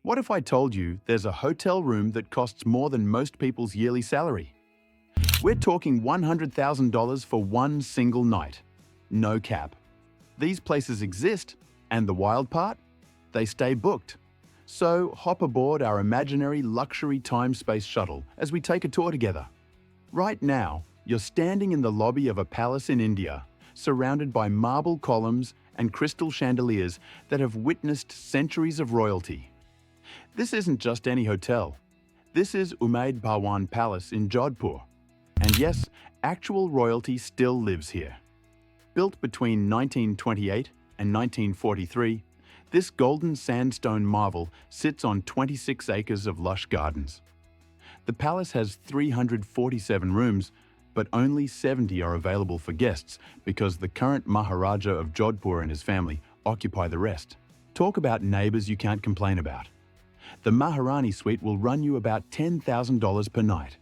What if I told you there's a hotel room that costs more than most people's yearly salary? We're talking $100,000 for one single night. No cap. These places exist, and the wild part? They stay booked. So hop aboard our imaginary luxury time-space shuttle as we take a tour together. Right now, you're standing in the lobby of a palace in India, surrounded by marble columns and crystal chandeliers that have witnessed centuries of royalty. This isn't just any hotel. This is Umaid Bhawan Palace in Jodhpur. And yes, actual royalty still lives here. Built between 1928 and 1943, this golden sandstone marvel sits on 26 acres of lush gardens. The palace has 347 rooms, but only 70 are available for guests because the current Maharaja of Jodhpur and his family occupy the rest. Talk about neighbors you can't complain about. The Maharani suite will run you about $10,000 per night.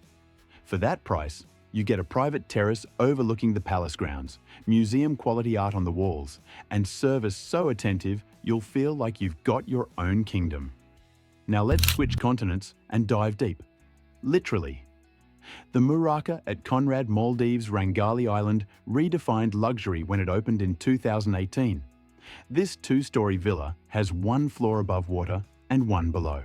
For that price, you get a private terrace overlooking the palace grounds, museum-quality art on the walls, and service so attentive you'll feel like you've got your own kingdom. Now let's switch continents and dive deep. Literally. The Muraka at Conrad Maldives Rangali Island redefined luxury when it opened in 2018. This two-story villa has one floor above water and one below.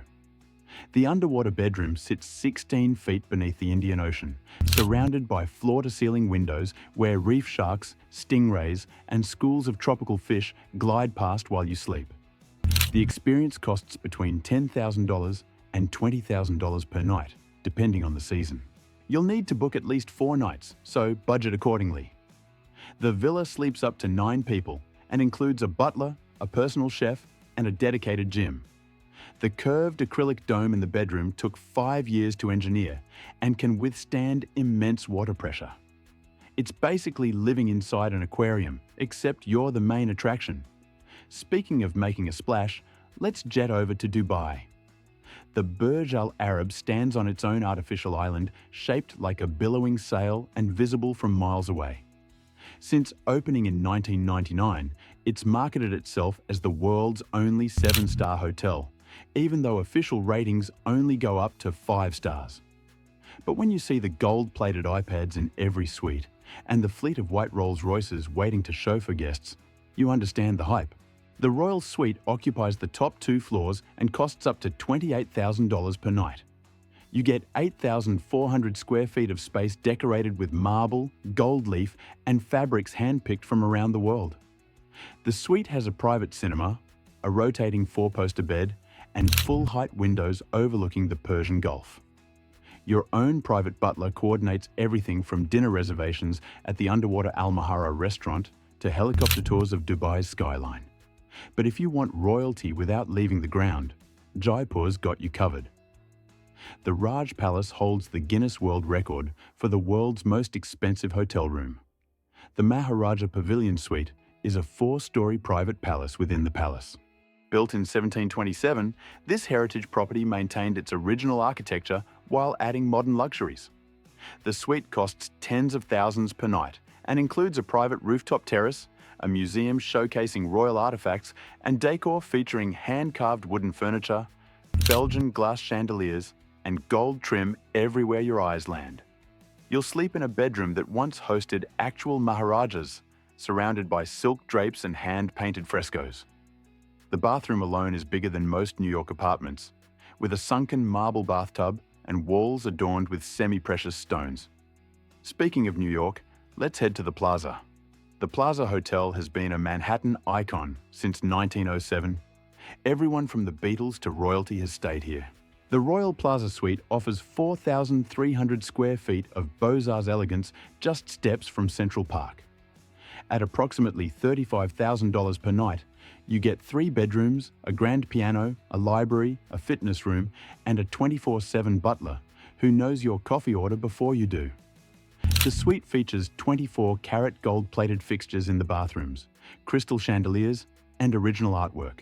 The underwater bedroom sits 16 feet beneath the Indian Ocean, surrounded by floor-to-ceiling windows where reef sharks, stingrays, and schools of tropical fish glide past while you sleep. The experience costs between $10,000 and $20,000 per night, depending on the season. You'll need to book at least 4 nights, so budget accordingly. The villa sleeps up to 9 people and includes a butler, a personal chef, and a dedicated gym. The curved acrylic dome in the bedroom took 5 years to engineer and can withstand immense water pressure. It's basically living inside an aquarium, except you're the main attraction. Speaking of making a splash, let's jet over to Dubai. The Burj Al Arab stands on its own artificial island, shaped like a billowing sail and visible from miles away. Since opening in 1999, it's marketed itself as the world's only 7-star hotel, even though official ratings only go up to 5 stars. But when you see the gold-plated iPads in every suite and the fleet of white Rolls-Royces waiting to chauffeur guests, you understand the hype. The Royal Suite occupies the top 2 floors and costs up to $28,000 per night. You get 8,400 square feet of space decorated with marble, gold leaf, and fabrics handpicked from around the world. The suite has a private cinema, a rotating 4-poster bed, and full-height windows overlooking the Persian Gulf. Your own private butler coordinates everything from dinner reservations at the underwater Al Mahara restaurant to helicopter tours of Dubai's skyline. But if you want royalty without leaving the ground, Jaipur's got you covered. The Raj Palace holds the Guinness World Record for the world's most expensive hotel room. The Maharaja Pavilion Suite is a 4-story private palace within the palace. Built in 1727, this heritage property maintained its original architecture while adding modern luxuries. The suite costs tens of thousands per night and includes a private rooftop terrace, a museum showcasing royal artifacts, and decor featuring hand-carved wooden furniture, Belgian glass chandeliers, and gold trim everywhere your eyes land. You'll sleep in a bedroom that once hosted actual Maharajas, surrounded by silk drapes and hand-painted frescoes. The bathroom alone is bigger than most New York apartments, with a sunken marble bathtub and walls adorned with semi-precious stones. Speaking of New York, let's head to the Plaza. The Plaza Hotel has been a Manhattan icon since 1907. Everyone from the Beatles to royalty has stayed here. The Royal Plaza Suite offers 4,300 square feet of Beaux-Arts elegance just steps from Central Park. At approximately $35,000 per night, you get 3 bedrooms, a grand piano, a library, a fitness room, and a 24/7 butler who knows your coffee order before you do. The suite features 24-carat gold-plated fixtures in the bathrooms, crystal chandeliers, and original artwork.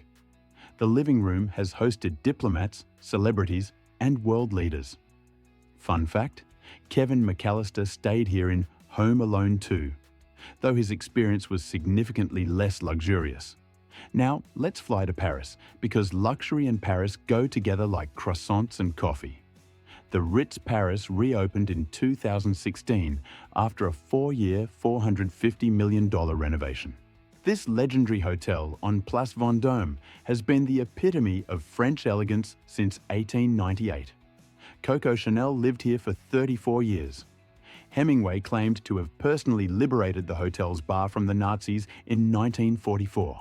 The living room has hosted diplomats, celebrities, and world leaders. Fun fact, Kevin McAllister stayed here in Home Alone 2, though his experience was significantly less luxurious. Now, let's fly to Paris, because luxury and Paris go together like croissants and coffee. The Ritz Paris reopened in 2016 after a 4-year, $450 million renovation. This legendary hotel on Place Vendôme has been the epitome of French elegance since 1898. Coco Chanel lived here for 34 years. Hemingway claimed to have personally liberated the hotel's bar from the Nazis in 1944.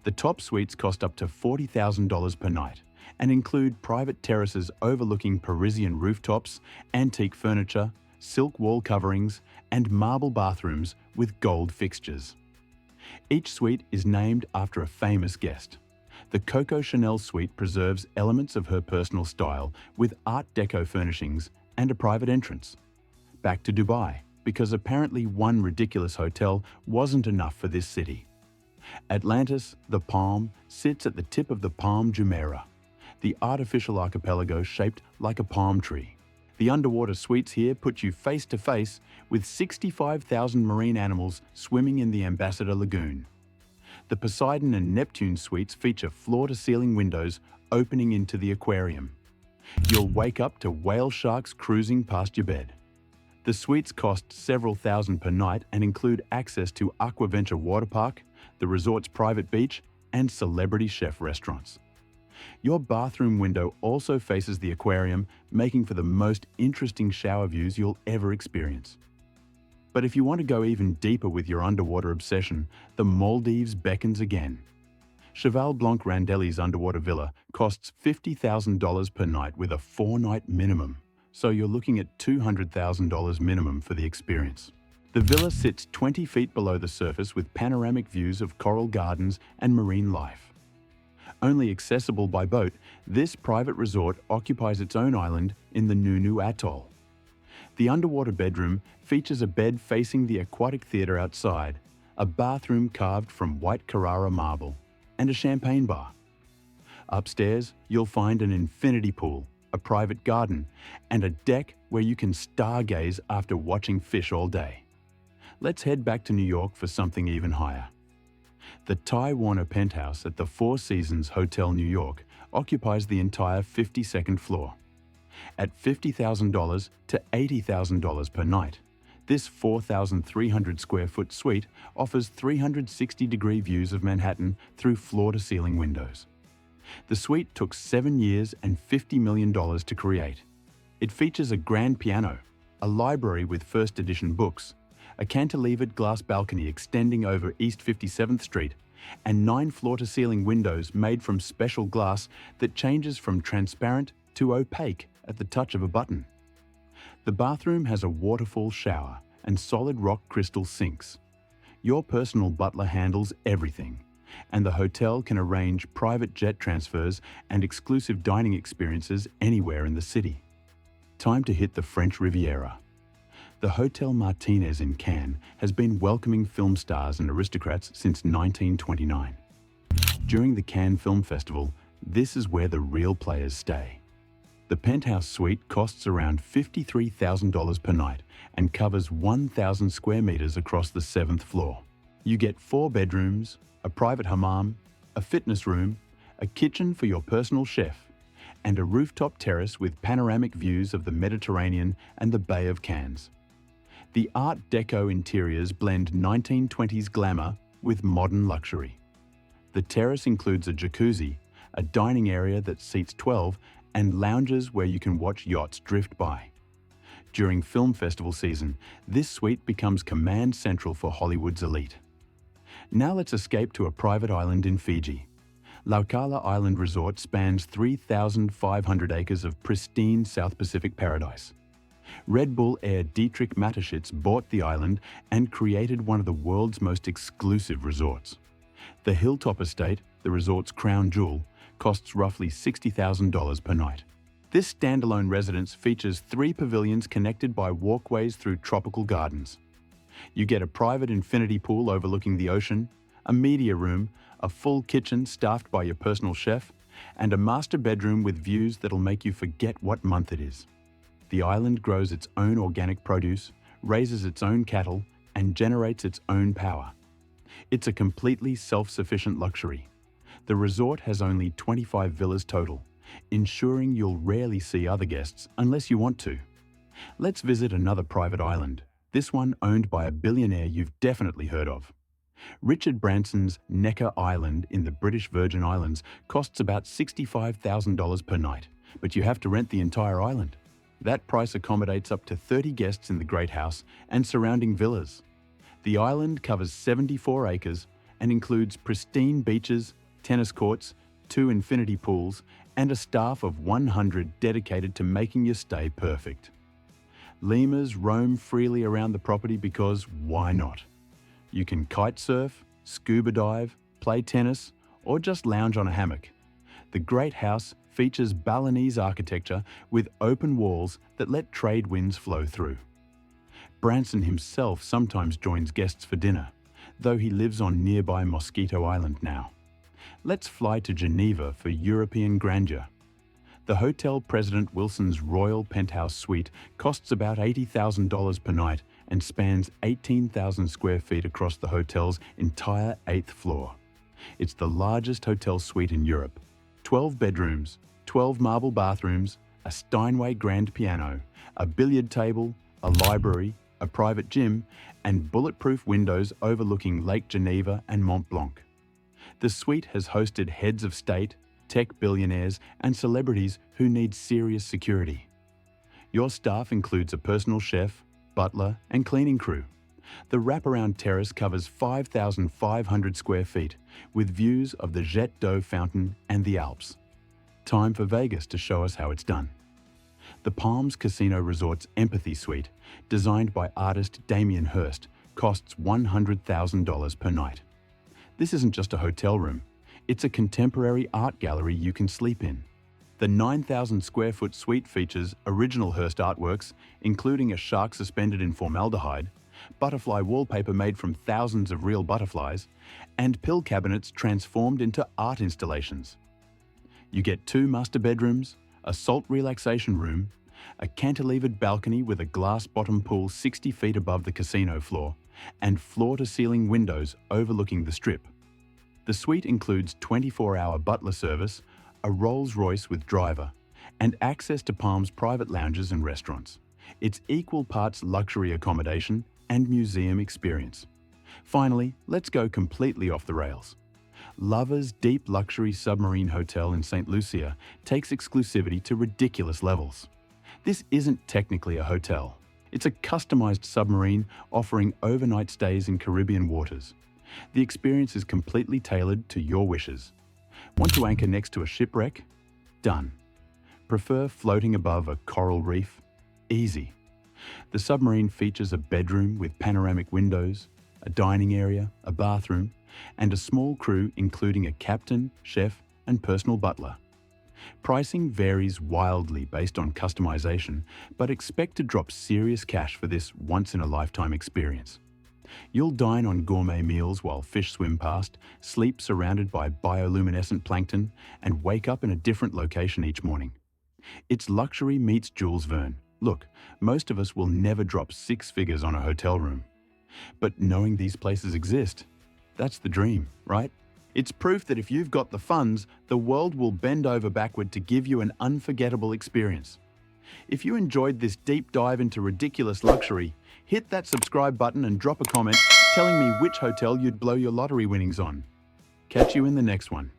The top suites cost up to $40,000 per night and include private terraces overlooking Parisian rooftops, antique furniture, silk wall coverings, and marble bathrooms with gold fixtures. Each suite is named after a famous guest. The Coco Chanel suite preserves elements of her personal style with Art Deco furnishings and a private entrance. Back to Dubai, because apparently one ridiculous hotel wasn't enough for this city. Atlantis, the Palm, sits at the tip of the Palm Jumeirah, the artificial archipelago shaped like a palm tree. The underwater suites here put you face to face with 65,000 marine animals swimming in the Ambassador Lagoon. The Poseidon and Neptune suites feature floor-to-ceiling windows opening into the aquarium. You'll wake up to whale sharks cruising past your bed. The suites cost several thousand per night and include access to Aquaventure Water Park, the resort's private beach, and celebrity chef restaurants. Your bathroom window also faces the aquarium, making for the most interesting shower views you'll ever experience. But if you want to go even deeper with your underwater obsession, the Maldives beckons again. Cheval Blanc Randelli's underwater villa costs $50,000 per night with a 4-night minimum, so you're looking at $200,000 minimum for the experience. The villa sits 20 feet below the surface with panoramic views of coral gardens and marine life. Only accessible by boat, this private resort occupies its own island in the Nunu Atoll. The underwater bedroom features a bed facing the aquatic theatre outside, a bathroom carved from white Carrara marble, and a champagne bar. Upstairs, you'll find an infinity pool, a private garden, and a deck where you can stargaze after watching fish all day. Let's head back to New York for something even higher. The Ty Warner penthouse at the Four Seasons Hotel New York occupies the entire 52nd floor. At $50,000 to $80,000 per night, this 4,300 square foot suite offers 360-degree views of Manhattan through floor-to-ceiling windows. The suite took 7 years and $50 million to create. It features a grand piano, a library with first edition books, a cantilevered glass balcony extending over East 57th Street, and 9 floor-to-ceiling windows made from special glass that changes from transparent to opaque at the touch of a button. The bathroom has a waterfall shower and solid rock crystal sinks. Your personal butler handles everything, and the hotel can arrange private jet transfers and exclusive dining experiences anywhere in the city. Time to hit the French Riviera. The Hotel Martinez in Cannes has been welcoming film stars and aristocrats since 1929. During the Cannes Film Festival, this is where the real players stay. The penthouse suite costs around $53,000 per night and covers 1,000 square meters across the 7th floor. You get 4 bedrooms, a private hammam, a fitness room, a kitchen for your personal chef, and a rooftop terrace with panoramic views of the Mediterranean and the Bay of Cannes. The Art Deco interiors blend 1920s glamour with modern luxury. The terrace includes a jacuzzi, a dining area that seats 12, and lounges where you can watch yachts drift by. During film festival season, this suite becomes command central for Hollywood's elite. Now let's escape to a private island in Fiji. Laukala Island Resort spans 3,500 acres of pristine South Pacific paradise. Red Bull heir Dietrich Mateschitz bought the island and created one of the world's most exclusive resorts. The Hilltop Estate, the resort's crown jewel, costs roughly $60,000 per night. This standalone residence features 3 pavilions connected by walkways through tropical gardens. You get a private infinity pool overlooking the ocean, a media room, a full kitchen staffed by your personal chef, and a master bedroom with views that'll make you forget what month it is. The island grows its own organic produce, raises its own cattle, and generates its own power. It's a completely self-sufficient luxury. The resort has only 25 villas total, ensuring you'll rarely see other guests unless you want to. Let's visit another private island, this one owned by a billionaire you've definitely heard of. Richard Branson's Necker Island in the British Virgin Islands costs about $65,000 per night, but you have to rent the entire island. That price accommodates up to 30 guests in the Great House and surrounding villas. The island covers 74 acres and includes pristine beaches, tennis courts, 2 infinity pools, and a staff of 100 dedicated to making your stay perfect. Lemurs roam freely around the property because why not? You can kite surf, scuba dive, play tennis, or just lounge on a hammock. The Great House features Balinese architecture with open walls that let trade winds flow through. Branson himself sometimes joins guests for dinner, though he lives on nearby Mosquito Island now. Let's fly to Geneva for European grandeur. The Hotel President Wilson's Royal Penthouse Suite costs about $80,000 per night and spans 18,000 square feet across the hotel's entire 8th floor. It's the largest hotel suite in Europe. 12 bedrooms, 12 marble bathrooms, a Steinway grand piano, a billiard table, a library, a private gym, and bulletproof windows overlooking Lake Geneva and Mont Blanc. The suite has hosted heads of state, tech billionaires, and celebrities who need serious security. Your staff includes a personal chef, butler, and cleaning crew. The wraparound terrace covers 5,500 square feet, with views of the Jet d'Eau fountain and the Alps. Time for Vegas to show us how it's done. The Palms Casino Resort's Empathy Suite, designed by artist Damien Hirst, costs $100,000 per night. This isn't just a hotel room, it's a contemporary art gallery you can sleep in. The 9,000 square foot suite features original Hirst artworks, including a shark suspended in formaldehyde, butterfly wallpaper made from thousands of real butterflies, and pill cabinets transformed into art installations. You get 2 master bedrooms, a salt relaxation room, a cantilevered balcony with a glass bottom pool 60 feet above the casino floor, and floor-to-ceiling windows overlooking the Strip. The suite includes 24-hour butler service, a Rolls-Royce with driver, and access to Palm's private lounges and restaurants. It's equal parts luxury accommodation and museum experience. Finally, let's go completely off the rails. Lover's Deep Luxury Submarine Hotel in St. Lucia takes exclusivity to ridiculous levels. This isn't technically a hotel. It's a customized submarine offering overnight stays in Caribbean waters. The experience is completely tailored to your wishes. Want to anchor next to a shipwreck? Done. Prefer floating above a coral reef? Easy. The submarine features a bedroom with panoramic windows, a dining area, a bathroom, and a small crew including a captain, chef, and personal butler. Pricing varies wildly based on customization, but expect to drop serious cash for this once-in-a-lifetime experience. You'll dine on gourmet meals while fish swim past, sleep surrounded by bioluminescent plankton, and wake up in a different location each morning. It's luxury meets Jules Verne. Look, most of us will never drop 6 figures on a hotel room. But knowing these places exist, that's the dream, right? It's proof that if you've got the funds, the world will bend over backward to give you an unforgettable experience. If you enjoyed this deep dive into ridiculous luxury, hit that subscribe button and drop a comment telling me which hotel you'd blow your lottery winnings on. Catch you in the next one.